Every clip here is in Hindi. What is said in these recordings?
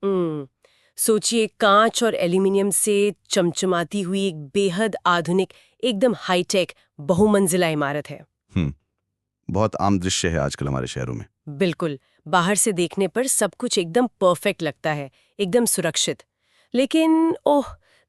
सोचिए, कांच और एल्यूमिनियम से चमचमाती हुई एक बेहद आधुनिक, एकदम हाईटेक बहुमंजिला इमारत है। हम्म बहुत आम दृश्य है आजकल हमारे शहरों में। बिल्कुल, बाहर से देखने पर सब कुछ एकदम परफेक्ट लगता है, एकदम सुरक्षित। लेकिन ओह,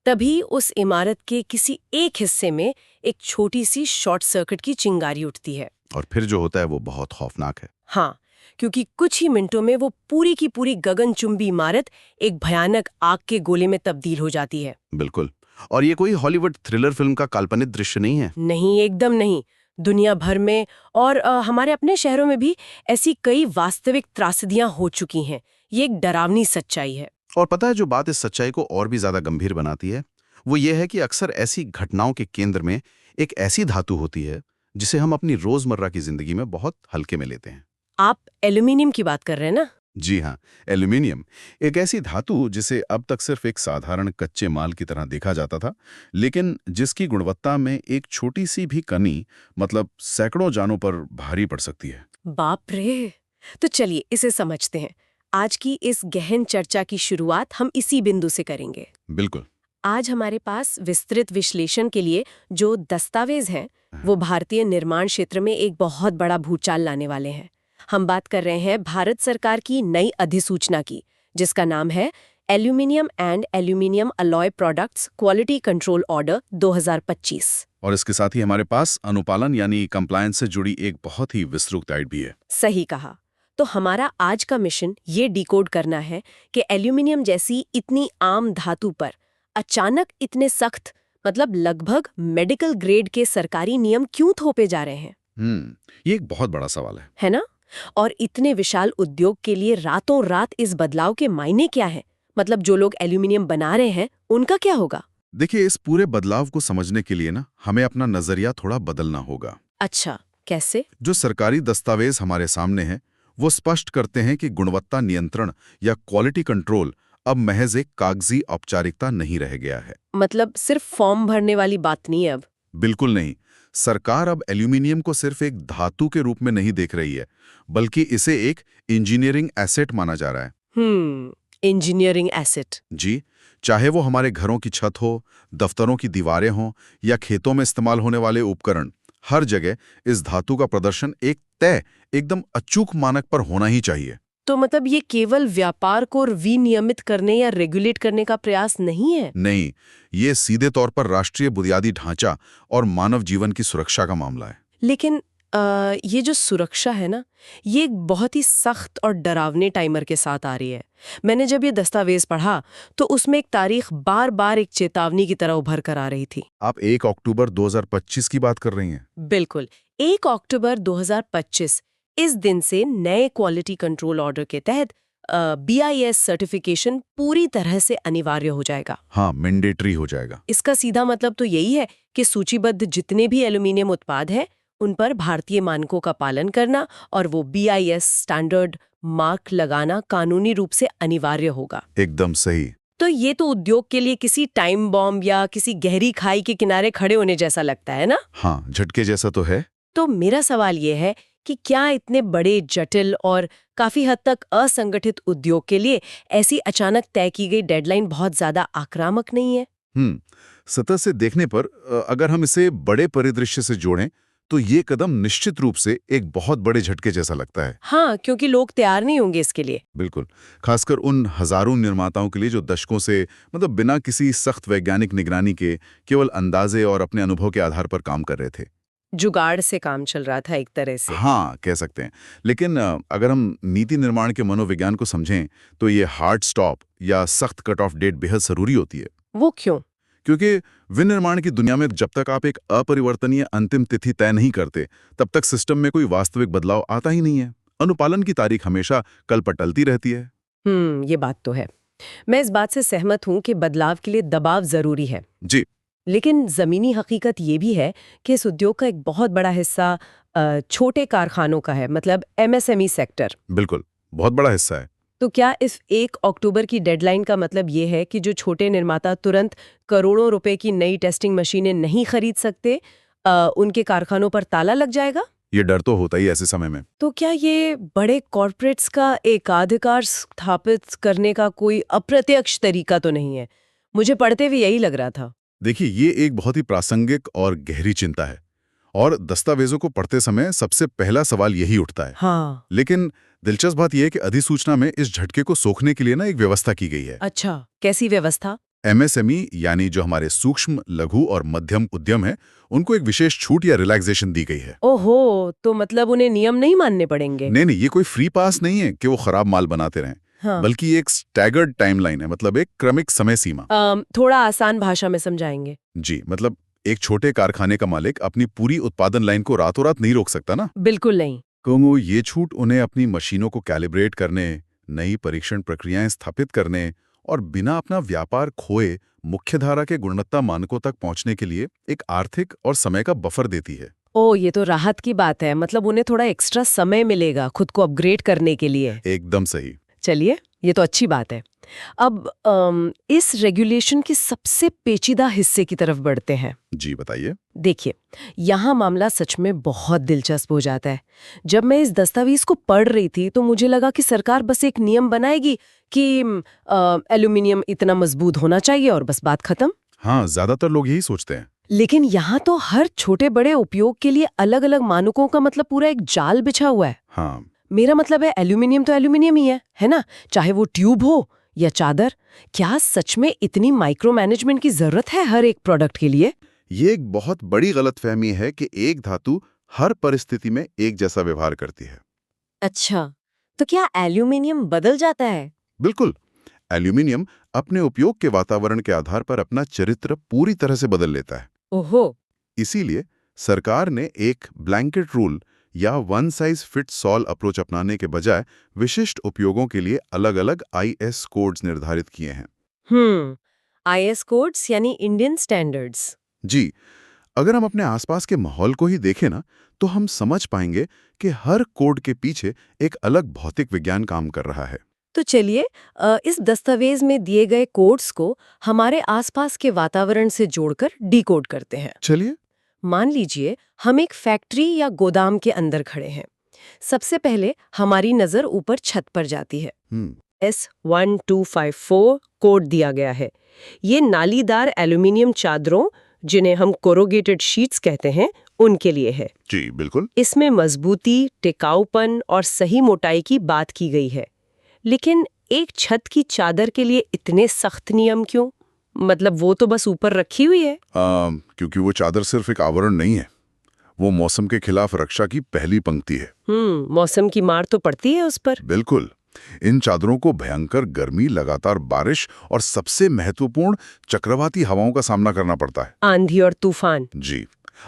तभी उस इमारत के किसी एक हिस्से में एक छोटी सी शॉर्ट सर्किट की चिंगारी उठती है। और फिर जो होता है वो बहुत खौफनाक है। हाँ, क्योंकि कुछ ही मिनटों में वो पूरी की पूरी गगनचुंबी इमारत एक भयानक आग के गोले में तब्दील हो जाती है। बिल्कुल। और ये कोई हॉलीवुड थ्रिलर फिल्म का काल्पनिक दृश्य नहीं है। नहीं, एकदम नहीं। दुनिया भर में और हमारे अपने शहरों में भी ऐसी कई वास्तविक त्रासदियां हो चुकी हैं। ये एक डरावनी सच्चाई है। और पता है जो बात इस सच्चाई को और भी ज्यादा गंभीर बनाती है, वो ये है कि अक्सर ऐसी घटनाओं के केंद्र में एक ऐसी धातु होती है जिसे हम अपनी रोजमर्रा की जिंदगी में बहुत हल्के में लेते हैं। आप एल्यूमिनियम की बात कर रहे हैं ना? जी हाँ, एल्यूमिनियम एक ऐसी धातु जिसे अब तक सिर्फ एक साधारण कच्चे माल की तरह देखा जाता था, लेकिन जिसकी गुणवत्ता में एक छोटी सी भी कमी मतलब सैकड़ों जानों पर भारी पड़ सकती है। बाप रे! तो चलिए इसे समझते हैं। आज की इस गहन चर्चा की शुरुआत हम इसी बिंदु से करेंगे। बिल्कुल। आज हमारे पास विस्तृत विश्लेषण के लिए जो दस्तावेज हैं, वो भारतीय निर्माण क्षेत्र में एक बहुत बड़ा भूचाल लाने वाले हैं। हम बात कर रहे हैं भारत सरकार की नई अधिसूचना की, जिसका नाम है aluminium and aluminium alloy products quality control order 2025। और इसके साथ ही हमारे पास अनुपालन यानी कंप्लायंस से जुड़ी एक बहुत ही विस्तृत गाइड भी है। सही कहा। तो हमारा आज का मिशन ये डिकोड करना है कि एल्यूमिनियम जैसी इतनी आम धातु पर अचानक इतने सख्त, मतलब लगभग मेडिकल ग्रेड के सरकारी नियम क्यों थोपे जा रहे हैं। ये एक बहुत बड़ा सवाल है ना? और इतने विशाल उद्योग के लिए रातों रात इस बदलाव के मायने क्या हैं? मतलब जो लोग एल्यूमिनियम बना रहे हैं, उनका क्या होगा? देखिए, इस पूरे बदलाव को समझने के लिए ना हमें अपना नजरिया थोड़ा बदलना होगा। अच्छा, कैसे? जो सरकारी दस्तावेज हमारे सामने हैं, वो स्पष्ट करते हैं कि गुणवत्ता नियंत्रण या क्वालिटी कंट्रोल अब महज एक कागजी औपचारिकता नहीं रह गया है। मतलब सिर्फ फॉर्म भरने वाली बात नहीं है अब। बिल्कुल नहीं। सरकार अब एल्यूमिनियम को सिर्फ एक धातु के रूप में नहीं देख रही है, बल्कि इसे एक इंजीनियरिंग एसेट माना जा रहा है। Engineering asset. जी, चाहे वो हमारे घरों की छत हो, दफ्तरों की दीवारें हों या खेतों में इस्तेमाल होने वाले उपकरण, हर जगह इस धातु का प्रदर्शन एक तय, एकदम अचूक मानक पर होना ही चाहिए। तो मतलब ये केवल व्यापार को विनियमित करने या रेगुलेट करने का प्रयास नहीं है? नहीं, ये सीधे तौर पर राष्ट्रीय बुनियादी ढांचा और मानव जीवन की सुरक्षा का मामला है। लेकिन ये जो सुरक्षा है ना, ये एक बहुत ही सख्त और डरावने टाइमर के साथ आ रही है। मैंने जब ये दस्तावेज पढ़ा तो उसमें एक तारीख बार बार एक चेतावनी की तरह उभर कर आ रही थी। आप 1 अक्टूबर 2025 की बात कर रही हैं? बिल्कुल, 1 अक्टूबर 2025। इस दिन से नए क्वालिटी कंट्रोल ऑर्डर के तहत BIS सर्टिफिकेशन पूरी तरह से अनिवार्य हो जाएगा। हाँ, मैंडेटरी हो जाएगा। इसका सीधा मतलब तो यही है कि सूचीबद्ध जितने भी एल्यूमिनियम उत्पाद हैं, उन पर भारतीय मानकों का पालन करना और वो BIS स्टैंडर्ड मार्क लगाना कानूनी रूप से अनिवार्य होगा। एकदम सही। तो ये तो उद्योग के लिए किसी टाइम बॉम्ब या किसी गहरी खाई के किनारे खड़े होने जैसा लगता है ना? हाँ, झटके जैसा तो है। तो मेरा सवाल ये है कि क्या इतने बड़े, जटिल और काफी हद तक असंगठित उद्योग के लिए ऐसी अचानक तय की गई डेडलाइन बहुत ज्यादा आक्रामक नहीं है? सतह से देखने पर अगर हम इसे बड़े परिदृश्य से जोड़ें तो ये कदम निश्चित रूप से एक बहुत बड़े झटके जैसा लगता है। हाँ, क्योंकि लोग तैयार नहीं होंगे इसके लिए। बिल्कुल। खासकर उन हजारों निर्माताओं के लिए जो दशकों से मतलब बिना किसी सख्त वैज्ञानिक निगरानी के केवल अंदाजे और अपने अनुभव के आधार पर काम कर रहे थे। जुगाड़ से काम चल रहा था एक तरह से। हाँ, कह सकते हैं। लेकिन अगर हम नीति निर्माण के मनोविज्ञान को समझें तो ये हार्ड स्टॉप या सख्त कट ऑफ डेट बेहद जरूरी होती है। वो क्यों? क्योंकि विनिर्माण की दुनिया में जब तक आप एक अपरिवर्तनीय अंतिम तिथि तय नहीं करते, तब तक सिस्टम में कोई वास्तविक बदलाव आता ही नहीं है। अनुपालन की तारीख हमेशा कल पर टलती रहती है। ये बात तो है। मैं इस बात से सहमत हूँ कि बदलाव के लिए दबाव जरूरी है। जी। लेकिन जमीनी हकीकत ये भी है कि इस उद्योग का एक बहुत बड़ा हिस्सा छोटे कारखानों का है, मतलब MSME सेक्टर। बिल्कुल, बहुत बड़ा हिस्सा है। तो क्या इस 1 अक्टूबर की डेडलाइन का मतलब ये है कि जो छोटे निर्माता तुरंत करोड़ों रुपए की नई टेस्टिंग मशीनें नहीं खरीद सकते, उनके कारखानों पर ताला लग जाएगा? ये डर तो होता ही ऐसे समय में। तो क्या ये बड़े कॉर्पोरेट्स का एकाधिकार स्थापित करने का कोई अप्रत्यक्ष तरीका तो नहीं है? मुझे पढ़ते हुए यही लग रहा था। देखिए, ये एक बहुत ही प्रासंगिक और गहरी चिंता है, और दस्तावेजों को पढ़ते समय सबसे पहला सवाल यही उठता है। हाँ। लेकिन दिलचस्प बात यह है कि अधिसूचना में इस झटके को सोखने के लिए ना एक व्यवस्था की गई है। अच्छा, कैसी व्यवस्था? एमएसएमई यानी जो हमारे सूक्ष्म, लघु और मध्यम उद्यम है, उनको एक विशेष छूट या रिलैक्सेशन दी गई है। ओहो, तो मतलब उन्हें नियम नहीं मानने पड़ेंगे? नहीं, ये कोई फ्री पास नहीं है कि वो खराब माल बनाते रहें। हाँ। बल्कि एक स्टैगर्ड टाइमलाइन है, मतलब एक क्रमिक समय सीमा। थोड़ा आसान भाषा में समझाएंगे? जी, मतलब एक छोटे कारखाने का मालिक अपनी पूरी उत्पादन लाइन को रातों रात नहीं रोक सकता ना। बिल्कुल नहीं। क्योंकि ये छूट उन्हें अपनी मशीनों को कैलिब्रेट करने, नई परीक्षण प्रक्रियाएं स्थापित करने और बिना अपना व्यापार खोए मुख्यधारा के गुणवत्ता मानकों तक पहुंचने के लिए एक आर्थिक और समय का बफर देती है। ओ, ये तो राहत की बात है। मतलब उन्हें थोड़ा एक्स्ट्रा समय मिलेगा खुद को अपग्रेड करने के लिए। एकदम सही। चलिए, ये तो अच्छी बात है। अब इस रेगुलेशन के सबसे पेचीदा हिस्से की तरफ बढ़ते हैं। जी बताइए। देखिए, यहाँ मामला सच में बहुत दिलचस्प हो जाता है। जब मैं इस दस्तावेज को पढ़ रही थी तो मुझे लगा कि सरकार बस एक नियम बनाएगी कि एल्यूमिनियम इतना मजबूत होना चाहिए और बस बात खत्म। हाँ, ज्यादातर लोग यही सोचते हैं। लेकिन यहाँ तो हर छोटे बड़े उपयोग के लिए अलग अलग मानकों का मतलब पूरा एक जाल बिछा हुआ है। हाँ, मेरा मतलब है एल्यूमिनियम तो एल्यूमिनियम ही है ना? चाहे वो ट्यूब हो या चादर। क्या सच में इतनी माइक्रो मैनेजमेंट की जरूरत है हर एक प्रोडक्ट के लिए? ये एक बहुत बड़ी गलतफहमी है कि एक धातु हर परिस्थिति में एक जैसा व्यवहार करती है। अच्छा, तो क्या एल्यूमिनियम बदल जाता है? बिल्कुल। एल्यूमिनियम अपने उपयोग के वातावरण के आधार पर अपना चरित्र पूरी तरह से बदल लेता है। ओहो। इसीलिए सरकार ने एक ब्लैंकेट रूल या one size fits all approach अपनाने के बजाय विशिष्ट उपयोगों के लिए अलग-अलग आईएस कोड्स निर्धारित किए हैं। आईएस कोड्स यानी इंडियन स्टैंडर्ड्स। जी, अगर हम अपने आसपास के माहौल को ही देखें ना, तो हम समझ पाएंगे कि हर कोड के पीछे एक अलग भौतिक विज्ञान काम कर रहा है। तो चलिए, इस दस्तावेज में दिए गए कोड्स को हमारे आसपास के वातावरण से जोड़कर डिकोड करते हैं। चलिए। मान लीजिए हम एक फैक्ट्री या गोदाम के अंदर खड़े हैं। सबसे पहले हमारी नजर ऊपर छत पर जाती है। S1254 कोड दिया गया है। ये नालीदार एल्यूमिनियम चादरों, जिन्हें हम कोरोगेटेड शीट्स कहते हैं, उनके लिए है। जी बिल्कुल। इसमें मजबूती, टिकाऊपन और सही मोटाई की बात की गई है। लेकिन एक छत की चादर के लिए इतने सख्त नियम क्यों? मतलब वो तो बस ऊपर रखी हुई है। क्योंकि वो चादर सिर्फ एक आवरण नहीं है, वो मौसम के खिलाफ रक्षा की पहली पंक्ति है। मौसम की मार तो पड़ती है उस पर। बिल्कुल। इन चादरों को भयंकर गर्मी, लगातार बारिश और सबसे महत्वपूर्ण चक्रवाती हवाओं का सामना करना पड़ता है। आंधी और तूफान। जी,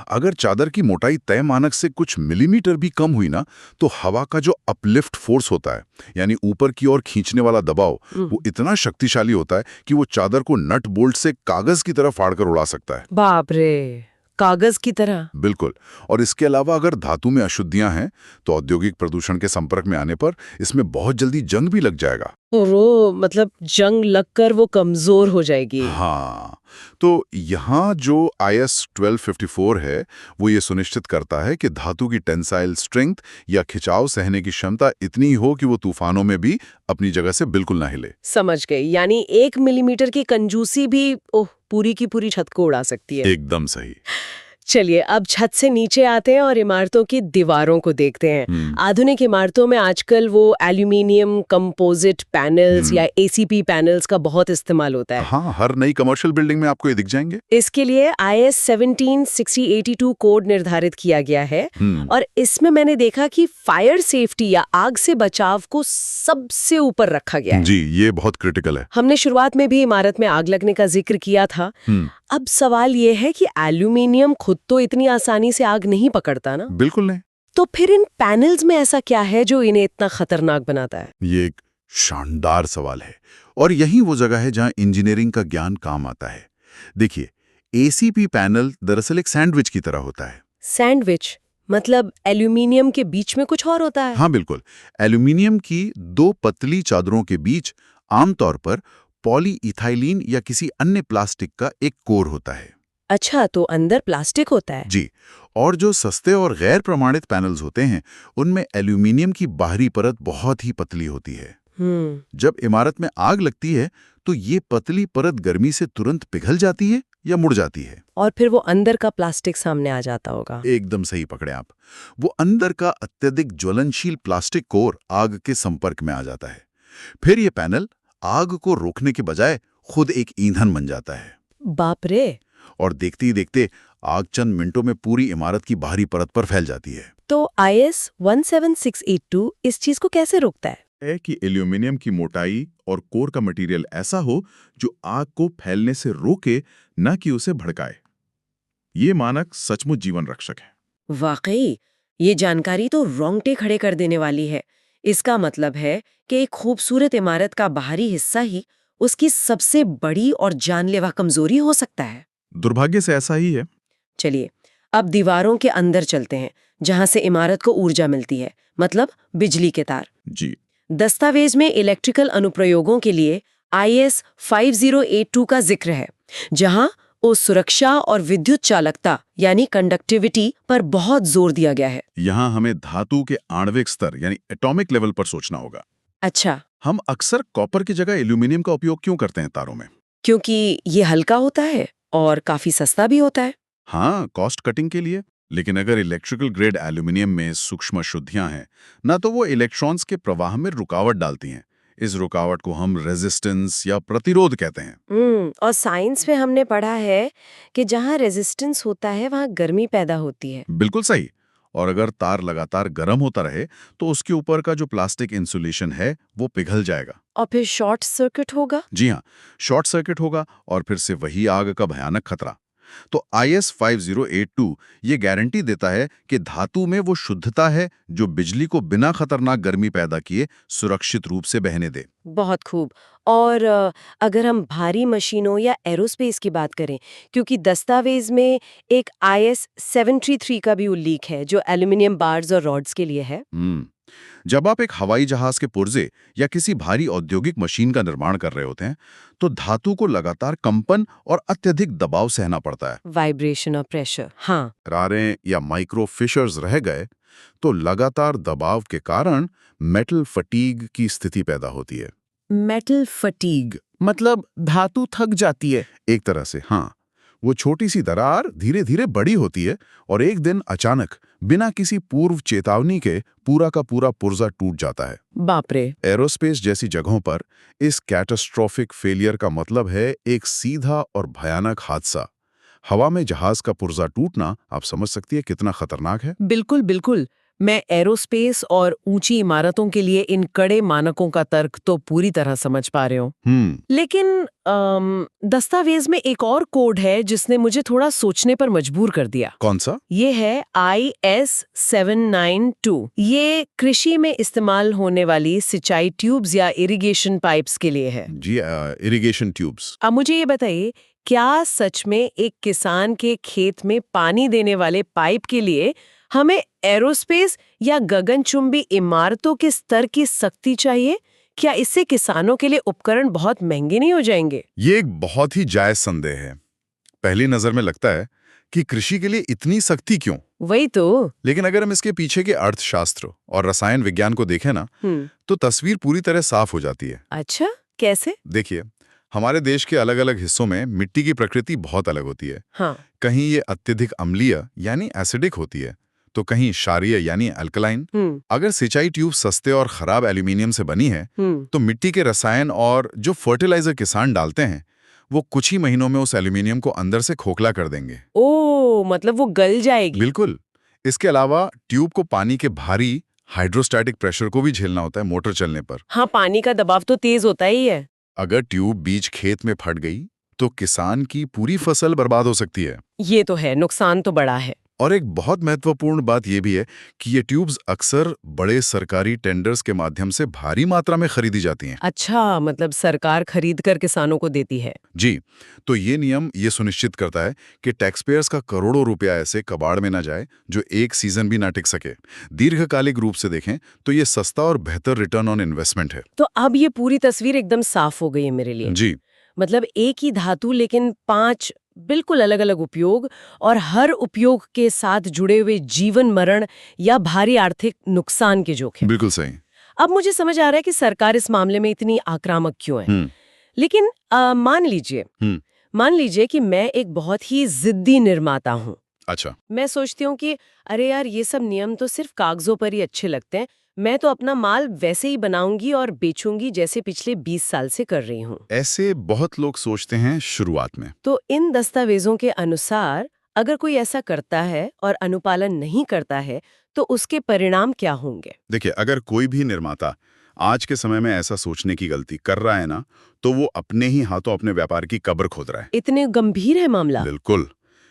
अगर चादर की मोटाई तय मानक से कुछ मिलीमीटर भी कम हुई ना, तो हवा का जो अपलिफ्ट फोर्स होता है, यानी ऊपर की ओर खींचने वाला दबाव, वो इतना शक्तिशाली होता है कि वो चादर को नट बोल्ट से कागज की तरह फाड़कर उड़ा सकता है। बाप रे, कागज की तरह? बिल्कुल। और इसके अलावा अगर धातु में अशुद्धियां हैं, तो औद्योगिक प्रदूषण के संपर्क में आने पर इसमें बहुत जल्दी जंग भी लग जाएगा। वो मतलब जंग लगकर वो कमजोर हो जाएगी। हाँ, तो यहाँ जो IS 1254 है, वो ये सुनिश्चित करता है कि धातु की टेंसाइल स्ट्रेंथ या खिंचाव सहने की क्षमता इतनी हो कि वो तूफानों में भी अपनी जगह से बिल्कुल ना हिले। समझ गई। यानी 1 मिलीमीटर की कंजूसी भी पूरी की पूरी छत को उड़ा सकती है। एकदम सही। चलिए, अब छत से नीचे आते हैं और इमारतों की दीवारों को देखते हैं। आधुनिक इमारतों में आजकल वो एल्यूमिनियम कंपोजिट पैनल्स या ACP पैनल्स का बहुत इस्तेमाल होता है। हाँ, हर नई कमर्शियल बिल्डिंग में आपको ये दिख जाएंगे। इसके लिए IS 176082 कोड निर्धारित किया गया है। और इसमें मैंने देखा कि फायर सेफ्टी या आग से बचाव को सबसे ऊपर रखा गया है। जी, ये बहुत क्रिटिकल है। हमने शुरुआत में भी इमारत में आग लगने का जिक्र किया था। अब सवाल ये है कि एल्यूमिनियम खुद तो इतनी आसानी से आग नहीं पकड़ता ना? बिल्कुल नहीं। तो फिर इन पैनल्स में ऐसा क्या है जो इन्हें इतना खतरनाक बनाता है? ये एक शानदार सवाल है, और यही वो जगह है जहां इंजीनियरिंग का ज्ञान काम आता है। देखिए, ACP पैनल दरअसल एक सैंडविच की तरह होता है। सैंडविच मतलब एल्यूमिनियम के बीच में कुछ और होता है? हाँ बिल्कुल। एल्यूमिनियम की 2 पतली चादरों के बीच आमतौर पर पॉलीइथाइलीन या किसी अन्य प्लास्टिक का एक कोर होता है। अच्छा, तो अंदर प्लास्टिक होता है। जी, और जो सस्ते और गैर प्रमाणित पैनल्स होते हैं उनमें एल्यूमिनियम की बाहरी परत बहुत ही पतली होती है। जब इमारत में आग लगती है तो ये पतली परत गर्मी से तुरंत पिघल जाती है या मुड़ जाती है। और फिर वो अंदर का प्लास्टिक सामने आ जाता होगा। एकदम सही पकड़े आप। वो अंदर का अत्यधिक ज्वलनशील प्लास्टिक कोर आग के संपर्क में आ जाता है। फिर ये पैनल आग को रोकने के बजाय खुद एक ईंधन बन जाता है। बाप रे। और देखते ही देखते आग चंद मिनटों में पूरी इमारत की बाहरी परत पर फैल जाती है। तो IS 17682 इस चीज को कैसे रोकता है? कि एल्यूमिनियम की मोटाई और कोर का मटेरियल ऐसा हो जो आग को फैलने से रोके, न कि उसे भड़काए। ये मानक सचमुच जीवन रक्षक है। वाकई, ये जानकारी तो रोंगटे खड़े कर देने वाली है। इसका मतलब है कि एक खूबसूरत इमारत का बाहरी हिस्सा ही उसकी सबसे बड़ी और जानलेवा कमजोरी हो सकता है। दुर्भाग्य से ऐसा ही है। चलिए, अब दीवारों के अंदर चलते हैं, जहां से इमारत को ऊर्जा मिलती है, मतलब बिजली के तार। जी, दस्तावेज में इलेक्ट्रिकल अनुप्रयोगों के लिए IS 5082 का जिक्र है, जहां उस सुरक्षा और विद्युत चालकता यानी कंडक्टिविटी पर बहुत जोर दिया गया है। यहाँ हमें धातु के आणविक स्तर यानी एटॉमिक लेवल पर सोचना होगा। अच्छा, हम अक्सर कॉपर की जगह एल्यूमिनियम का उपयोग क्यों करते हैं तारों में? क्योंकि ये हल्का होता है और काफी सस्ता भी होता है। हाँ, कॉस्ट कटिंग के लिए। लेकिन अगर इलेक्ट्रिकल ग्रेड एल्यूमिनियम में सूक्ष्म अशुद्धियां हैं, ना तो वो इलेक्ट्रॉन्स के प्रवाह में रुकावट डालती हैं। इस रुकावट को हम रेजिस्टेंस या प्रतिरोध कहते हैं। और साइंस में हमने पढ़ा है कि जहाँ रेजिस्टेंस होता है वहाँ गर्मी पैदा होती है। बिल्कुल सही। और अगर तार लगातार गर्म होता रहे तो उसके ऊपर का जो प्लास्टिक इंसुलेशन है वो पिघल जाएगा। और फिर शॉर्ट सर्किट होगा। जी हाँ, शॉर्ट सर्किट होगा और फिर से वही आग का भयानक खतरा। तो IS 5082 ये गारंटी देता है कि धातु में वो शुद्धता है जो बिजली को बिना खतरनाक गर्मी पैदा किए सुरक्षित रूप से बहने दे। बहुत खूब। और अगर हम भारी मशीनों या एरोस्पेस की बात करें, क्योंकि दस्तावेज में एक IS 733 का भी उल्लेख है जो एल्यूमिनियम बार्स और रॉड्स के लिए है। जब आप एक हवाई जहाज के पुर्जे या किसी भारी औद्योगिक मशीन का निर्माण कर रहे होते हैं तो धातु को लगातार कंपन और अत्यधिक दबाव सहना पड़ता है। वाइब्रेशन और प्रेशर। हाँ। रारें या माइक्रो फिशर्स रह गए तो लगातार दबाव के कारण मेटल फटीग की स्थिति पैदा होती है। मेटल फटीग मतलब धातु थक जाती है एक तरह से। हाँ, वो छोटी सी दरार धीरे धीरे बड़ी होती है और एक दिन अचानक बिना किसी पूर्व चेतावनी के पूरा का पूरा पुर्जा टूट जाता है। बाप रे। एरोस्पेस जैसी जगहों पर इस कैटास्ट्रोफिक फेलियर का मतलब है एक सीधा और भयानक हादसा। हवा में जहाज का पुर्जा टूटना, आप समझ सकती है कितना खतरनाक है। बिल्कुल बिल्कुल। मैं एरोस्पेस और ऊंची इमारतों के लिए इन कड़े मानकों का तर्क तो पूरी तरह समझ पा रहे हूँ। लेकिन दस्तावेज में एक और कोड है जिसने मुझे थोड़ा सोचने पर मजबूर कर दिया। कौन सा? ये है IS 792। ये कृषि में इस्तेमाल होने वाली सिंचाई ट्यूब्स या इरिगेशन पाइप्स के लिए है। जी, इरिगेशन ट्यूब्स। अब मुझे ये बताइए, क्या सच में एक किसान के खेत में पानी देने वाले पाइप के लिए हमें एरोस्पेस या गगनचुंबी इमारतों के स्तर की सख्ती चाहिए? क्या इससे किसानों के लिए उपकरण बहुत महंगे नहीं हो जाएंगे? ये एक बहुत ही जायज संदेह है। पहली नजर में लगता है कि कृषि के लिए इतनी सख्ती क्यों? वही तो। लेकिन अगर हम इसके पीछे के अर्थशास्त्र और रसायन विज्ञान को देखें ना, तो तस्वीर पूरी तरह साफ हो जाती है। अच्छा, कैसे? देखिए, हमारे देश के अलग अलग हिस्सों में मिट्टी की प्रकृति बहुत अलग होती है। हाँ। कहीं ये अत्यधिक अम्लीय यानी एसिडिक होती है, तो कहीं क्षारीय यानी अल्कलाइन। अगर सिंचाई ट्यूब सस्ते और खराब एल्यूमिनियम से बनी है, तो मिट्टी के रसायन और जो फर्टिलाइजर किसान डालते हैं वो कुछ ही महीनों में उस एल्यूमिनियम को अंदर से खोखला कर देंगे। ओह, मतलब वो गल जाएगी। बिल्कुल। इसके अलावा ट्यूब को पानी के भारी हाइड्रोस्टैटिक प्रेशर को भी झेलना होता है मोटर चलने पर। हाँ, पानी का दबाव तो तेज होता ही है। अगर ट्यूब बीच खेत में फट गई तो किसान की पूरी फसल बर्बाद हो सकती है। ये तो है, नुकसान तो बड़ा है। और एक बहुत महत्वपूर्ण बात यह भी है कि ये ट्यूब्स अक्सर बड़े सरकारी टेंडर्स के माध्यम से भारी मात्रा में खरीदी जाती हैं। अच्छा, मतलब सरकार खरीद कर किसानों को देती है। जी, तो ये नियम ये सुनिश्चित करता है कि टैक्सपेयर्स का करोड़ों रुपया ऐसे कबाड़ में ना जाए जो एक सीजन भी ना टिक सके। दीर्घकालिक रूप से देखें तो ये सस्ता और बेहतर रिटर्न ऑन इन्वेस्टमेंट है। तो अब ये पूरी तस्वीर एकदम साफ हो गई है मेरे लिए। जी, मतलब एक ही धातु लेकिन 5 बिल्कुल अलग अलग उपयोग और हर उपयोग के साथ जुड़े हुए जीवन मरण या भारी आर्थिक नुकसान के जोखिम। बिल्कुल सही। अब मुझे समझ आ रहा है कि सरकार इस मामले में इतनी आक्रामक क्यों है। लेकिन मान लीजिए कि मैं एक बहुत ही जिद्दी निर्माता हूँ। अच्छा। मैं सोचती हूँ कि अरे यार, ये सब नियम तो सिर्फ कागजों पर ही अच्छे लगते हैं, मैं तो अपना माल वैसे ही बनाऊंगी और बेचूंगी जैसे पिछले 20 साल से कर रही हूँ। ऐसे बहुत लोग सोचते हैं शुरुआत में। तो इन दस्तावेजों के अनुसार अगर कोई ऐसा करता है और अनुपालन नहीं करता है तो उसके परिणाम क्या होंगे? देखिए, अगर कोई भी निर्माता आज के समय में ऐसा सोचने की गलती कर रहा है ना, तो वो अपने ही हाथों अपने व्यापार की कब्र खोद रहा है। इतने गंभीर है मामला? बिल्कुल।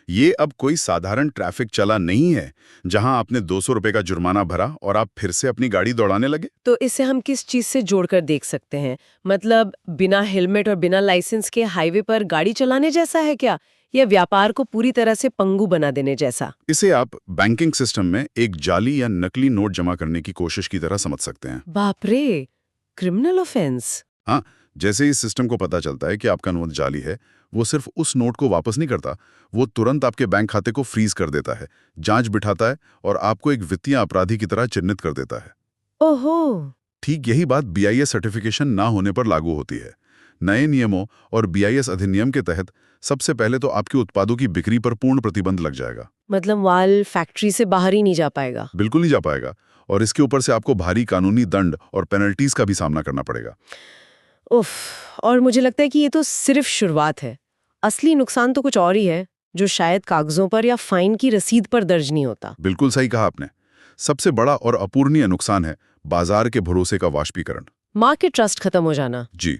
ये अब कोई साधारण ट्रैफिक चला नहीं है जहां आपने 200 रुपए का जुर्माना भरा और आप फिर से अपनी गाड़ी दौड़ाने लगे। तो इसे हम किस चीज से जोड़कर देख सकते हैं? मतलब बिना हेलमेट और बिना लाइसेंस के हाईवे पर गाड़ी चलाने जैसा है क्या, या व्यापार को पूरी तरह से पंगु बना देने जैसा? इसे आप बैंकिंग सिस्टम में एक जाली या नकली नोट जमा करने की कोशिश की तरह समझ सकते हैं। बाप रे, क्रिमिनल ऑफेंस। हाँ, जैसे ही सिस्टम को पता चलता है कि आपका नोट जाली है, वो सिर्फ उस नोट को वापस नहीं करता, वो तुरंत आपके बैंक खाते को फ्रीज कर देता है, जांच बिठाता है और आपको एक वित्तीय अपराधी की तरह चिन्हित कर देता है। ओहो। ठीक यही बात BIS सर्टिफिकेशन ना होने पर लागू होती है। नए नियमों और BIS अधिनियम के तहत सबसे पहले तो आपके उत्पादों की बिक्री पर पूर्ण प्रतिबंध लग जाएगा। मतलब माल फैक्ट्री से बाहर ही नहीं जा पाएगा? बिल्कुल नहीं जा पाएगा, और इसके ऊपर से आपको भारी कानूनी दंड और पेनल्टीज का भी सामना करना पड़ेगा। उफ, और मुझे लगता है कि ये तो सिर्फ शुरुआत है। असली नुकसान तो कुछ और ही है, जो शायद कागजों पर या फाइन की रसीद पर दर्ज नहीं होता। बिल्कुल सही कहा आपने। सबसे बड़ा और अपूरणीय नुकसान है बाजार के भरोसे का वाष्पीकरण। मार्केट ट्रस्ट खत्म हो जाना। जी।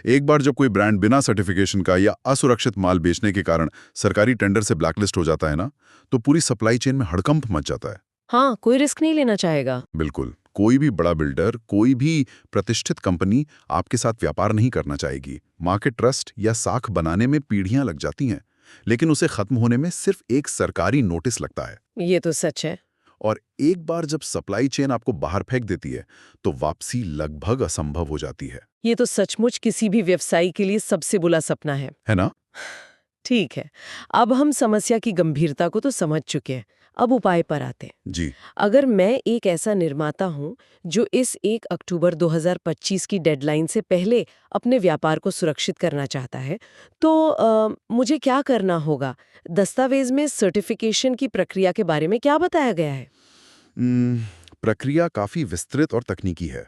एक बार जब कोई ब्रांड बिना सर्टिफिकेशन का या असुरक्षित माल बेचने के कारण सरकारी टेंडर से ब्लैकलिस्ट हो जाता है ना, तो पूरी सप्लाई चेन में हड़कंप मच जाता है। हाँ, कोई रिस्क नहीं लेना चाहेगा। बिल्कुल। कोई भी बड़ा बिल्डर, कोई भी प्रतिष्ठित कंपनी आपके साथ व्यापार नहीं करना चाहेगी। मार्केट ट्रस्ट या साख बनाने में पीढ़ियां लग जाती हैं, लेकिन उसे खत्म होने में सिर्फ एक सरकारी नोटिस लगता है। ये तो सच है। और एक बार जब सप्लाई चेन आपको बाहर फेंक देती है, तो वापसी लगभग असंभव हो जाती है। ये तो सचमुच किसी भी व्यवसायी के लिए सबसे बुरा सपना है ना? ठीक है, अब हम समस्या की गंभीरता को तो समझ चुके हैं। अब उपाय पर आते हैं। जी। अगर मैं एक ऐसा निर्माता हूं जो इस 1 अक्टूबर 2025 की डेडलाइन से पहले अपने व्यापार को सुरक्षित करना चाहता है, तो मुझे क्या करना होगा? दस्तावेज में सर्टिफिकेशन की प्रक्रिया के बारे में क्या बताया गया है? प्रक्रिया काफी विस्तृत और तकनीकी है।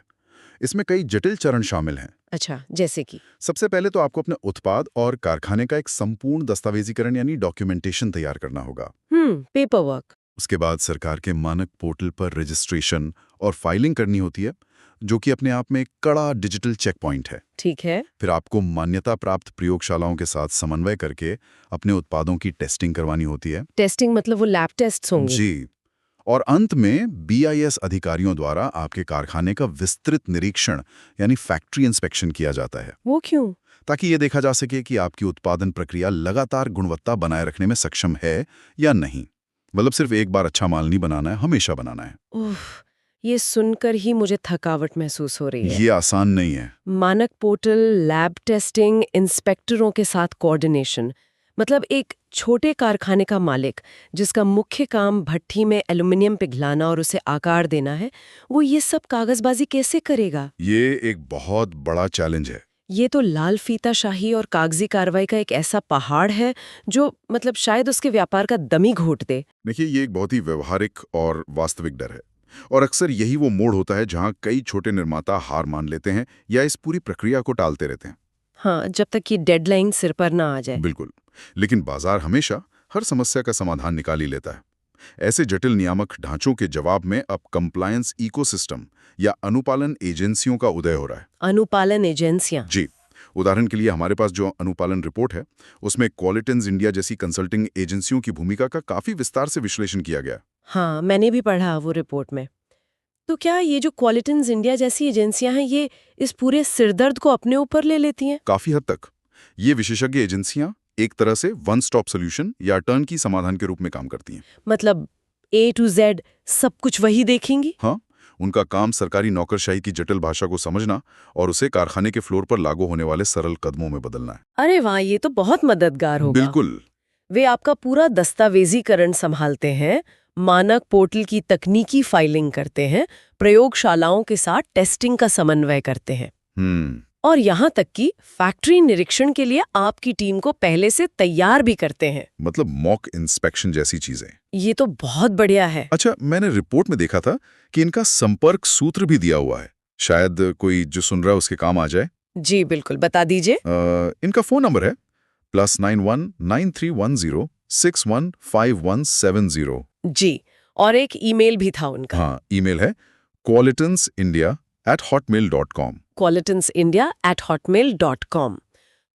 इसमें कई जटिल चरण शामिल हैं। अच्छा, जैसे कि? सबसे पहले तो आपको अपने उत्पाद और कारखाने का एक संपूर्ण दस्तावेजीकरण यानी डॉक्यूमेंटेशन तैयार करना होगा। Paper work. उसके बाद सरकार के मानक पोर्टल पर रजिस्ट्रेशन और फाइलिंग करनी होती है, जो कि अपने आप में एक कड़ा डिजिटल चेक पॉइंट है। ठीक है। फिर आपको मान्यता प्राप्त प्रयोगशालाओं के साथ समन्वय करके अपने उत्पादों की टेस्टिंग करवानी होती है। टेस्टिंग मतलब वो लैब टेस्ट्स होंगे? जी। और अंत में BIS अधिकारियों द्वारा आपके कारखाने का विस्तृत निरीक्षण यानी फैक्ट्री इंस्पेक्शन किया जाता है। वो क्यों? ताकि ये देखा जा सके कि आपकी उत्पादन प्रक्रिया लगातार गुणवत्ता बनाए रखने में सक्षम है या नहीं। मतलब सिर्फ एक बार अच्छा माल नहीं बनाना है, हमेशा बनाना है। उफ, ये सुनकर ही मुझे थकावट महसूस हो रही है। ये आसान नहीं है। मानक पोर्टल, लैब टेस्टिंग, इंस्पेक्टरों के साथ कोऑर्डिनेशन। मतलब एक छोटे कारखाने का मालिक जिसका मुख्य काम भट्ठी में एल्युमिनियम पिघलाना और उसे आकार देना है, वो ये सब कागजबाजी कैसे करेगा? ये एक बहुत बड़ा चैलेंज है। ये तो लाल फीताशाही और कागजी कार्रवाई का एक ऐसा पहाड़ है जो मतलब शायद उसके व्यापार का दम ही घोट दे। देखिए, ये एक बहुत ही व्यवहारिक और वास्तविक डर है, और अक्सर यही वो मोड़ होता है जहां कई छोटे निर्माता हार मान लेते हैं या इस पूरी प्रक्रिया को टालते रहते हैं। हाँ, जब तक कि डेडलाइन सिर पर ना आ जाए। बिल्कुल। लेकिन बाजार हमेशा हर समस्या का समाधान निकाल ही लेता है। ऐसे जटिल नियामक ढांचों के जवाब में अब कंप्लायंस इकोसिस्टम या अनुपालन एजेंसियों का उदय हो रहा है। अनुपालन एजेंसियां? जी। उदाहरण के लिए हमारे पास जो अनुपालन रिपोर्ट है, उसमें क्वालिटेंस इंडिया जैसी कंसल्टिंग एजेंसियों की भूमिका का काफी विस्तार से विश्लेषण किया गया। हाँ, मैंने भी पढ़ा वो रिपोर्ट में। तो क्या ये जो क्वालिटेंस इंडिया जैसी एजेंसियां हैं, ये इस पूरे सिरदर्द को अपने ऊपर ले लेती हैं? काफी हद तक। ये विशेषज्ञ एजेंसियां एक तरह से वन स्टॉप सोल्यूशन या टर्न की समाधान के रूप में काम करती हैं। मतलब A to Z सब कुछ वही देखेंगी? हाँ, उनका काम सरकारी नौकरशाही की जटिल भाषा को समझना और उसे कारखाने के फ्लोर पर लागू होने वाले सरल कदमों में बदलना है। अरे वाह, ये तो बहुत मददगार होगा। बिल्कुल। वे आपका पूरा दस्तावेजीकरण संभालते हैं, मानक पोर्टल की तकनीकी फाइलिंग करते हैं, प्रयोगशालाओं के साथ टेस्टिंग का समन्वय करते हैं और यहाँ तक कि फैक्ट्री निरीक्षण के लिए आपकी टीम को पहले से तैयार भी करते हैं। मतलब मॉक इंस्पेक्शन जैसी चीजें। ये तो बहुत बढ़िया है। अच्छा, मैंने रिपोर्ट में देखा था कि इनका संपर्क सूत्र भी दिया हुआ है। शायद कोई जो सुन रहा है उसके काम आ जाए। जी बिल्कुल, बता दीजिए। इनका फोन नंबर है +91 9310 615170। जी, और एक ईमेल भी था उनका। हाँ, ईमेल है qualitansindia@hotmail.com। qualitansindia@hotmail.com।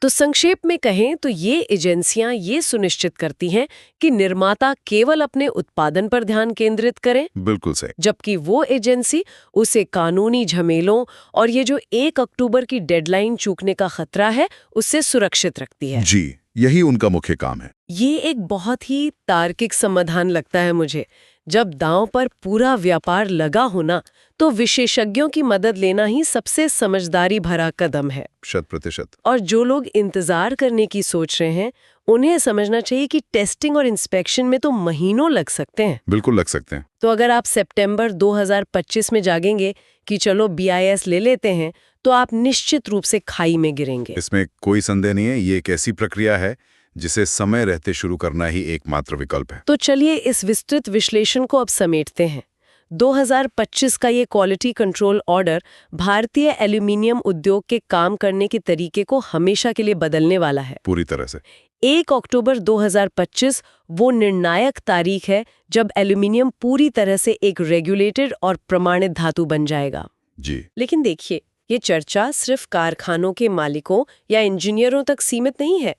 तो संक्षेप में कहें तो ये एजेंसियां ये सुनिश्चित करती हैं कि निर्माता केवल अपने उत्पादन पर ध्यान केंद्रित करें, बिल्कुल सही। जबकि वो एजेंसी उसे कानूनी झमेलों और ये जो 1 अक्टूबर की डेडलाइन चूकने का खतरा है, उससे सुरक्षित रखती है। जी, यही उनका मुख्य काम है। ये एक बहुत ही तार्किक समाधान लगता है मुझे। जब दांव पर पूरा व्यापार लगा होना, तो विशेषज्ञों की मदद लेना ही सबसे समझदारी भरा कदम है। 100%। और जो लोग इंतजार करने की सोच रहे हैं, उन्हें समझना चाहिए कि टेस्टिंग और इंस्पेक्शन में तो महीनों लग सकते हैं। बिल्कुल लग सकते हैं। तो अगर आप सितंबर 2025 में जागेंगे कि चलो BIS ले लेते हैं, तो आप निश्चित रूप से खाई में गिरेंगे। इसमें कोई संदेह नहीं है, ये एक ऐसी प्रक्रिया है जिसे समय रहते शुरू करना ही एकमात्र विकल्प है। तो चलिए इस विस्तृत विश्लेषण को अब समेटते हैं। 2025 का ये क्वालिटी कंट्रोल ऑर्डर भारतीय एल्यूमीनियम उद्योग के काम करने के तरीके को हमेशा के लिए बदलने वाला है। पूरी तरह से। 1 अक्टूबर 2025 वो निर्णायक तारीख है जब एल्यूमीनियम पूरी तरह से एक रेगुलेटेड और प्रमाणित धातु बन जाएगा। जी। लेकिन देखिए, ये चर्चा सिर्फ कारखानों के मालिकों या इंजीनियरों तक सीमित नहीं है।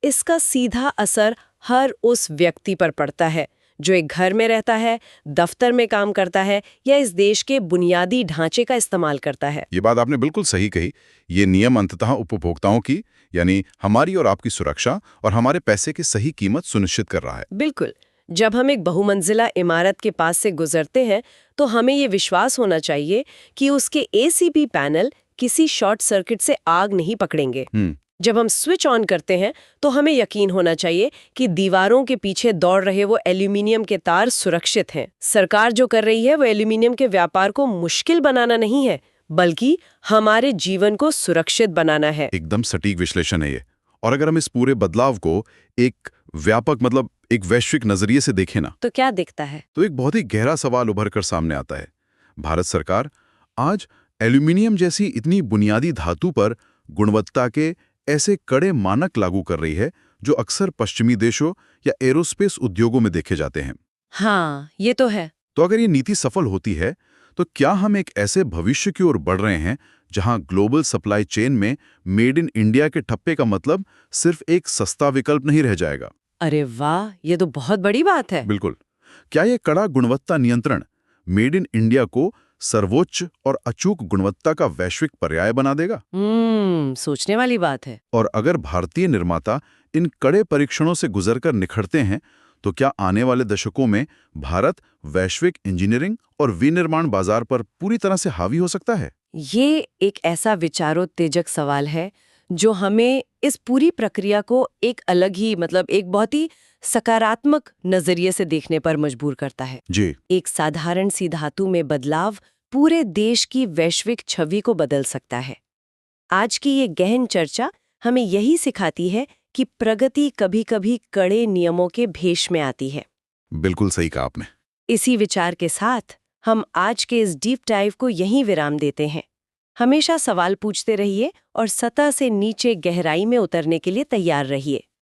इसका सीधा असर हर उस व्यक्ति पर पड़ता है जो एक घर में रहता है, दफ्तर में काम करता है या इस देश के बुनियादी ढांचे का इस्तेमाल करता है। ये बात आपने बिल्कुल सही कही। ये नियम अंततः उपभोक्ताओं की, यानी हमारी और आपकी सुरक्षा और हमारे पैसे की सही कीमत सुनिश्चित कर रहा है। बिल्कुल। जब हम एक बहुमंजिला इमारत के पास से गुजरते हैं, तो हमें ये विश्वास होना चाहिए कि उसके ACP पैनल किसी शॉर्ट सर्किट से आग नहीं पकड़ेंगे। जब हम स्विच ऑन करते हैं, तो हमें यकीन होना चाहिए कि दीवारों के पीछे दौड़ रहे वो एल्यूमीनियम के तार सुरक्षित हैं। सरकार जो कर रही है वो एल्यूमीनियम के व्यापार को मुश्किल बनाना नहीं है, बल्कि हमारे जीवन को सुरक्षित बनाना है। एकदम सटीक विश्लेषण है ये। और अगर हम इस पूरे बदलाव को एक व्यापक, मतलब एक वैश्विक नजरिए से देखें ना, तो क्या दिखता है? तो एक बहुत ही गहरा सवाल उभर कर सामने आता है। भारत सरकार आज एल्यूमीनियम जैसी इतनी बुनियादी धातु पर गुणवत्ता के ऐसे कड़े मानक लागू कर रही है जो अक्सर पश्चिमी देशों या एरोस्पेस उद्योगों में देखे जाते हैं। हाँ, ये तो है। तो अगर ये नीति सफल होती है, तो क्या हम एक ऐसे भविष्य की ओर बढ़ रहे हैं जहां ग्लोबल सप्लाई चेन में मेड इन इंडिया के ठप्पे का मतलब सिर्फ एक सस्ता विकल्प नहीं रह जाएगा? अरे वाह, ये तो बहुत बड़ी बात है। बिल्कुल। क्या ये कड़ा गुणवत्ता नियंत्रण मेड इन इंडिया को सर्वोच्च और अचूक गुणवत्ता का वैश्विक पर्याय बना देगा? सोचने वाली बात है। और अगर भारतीय निर्माता इन कड़े परीक्षणों से गुजरकर निखरते हैं, तो क्या आने वाले दशकों में भारत वैश्विक इंजीनियरिंग और विनिर्माण बाजार पर पूरी तरह से हावी हो सकता है? ये एक ऐसा विचारोत्तेजक सवाल है जो हमें इस पूरी प्रक्रिया को एक अलग ही, मतलब एक बहुत ही सकारात्मक नजरिए से देखने पर मजबूर करता है। जी। एक साधारण सी धातु में बदलाव पूरे देश की वैश्विक छवि को बदल सकता है। आज की ये गहन चर्चा हमें यही सिखाती है कि प्रगति कभी-कभी कड़े नियमों के भेष में आती है। बिल्कुल सही कहा आपने। इसी विचार के साथ हम आज के इस डीप डाइव को यहीं विराम देते हैं। हमेशा सवाल पूछते रहिए और सतह से नीचे गहराई में उतरने के लिए तैयार रहिए।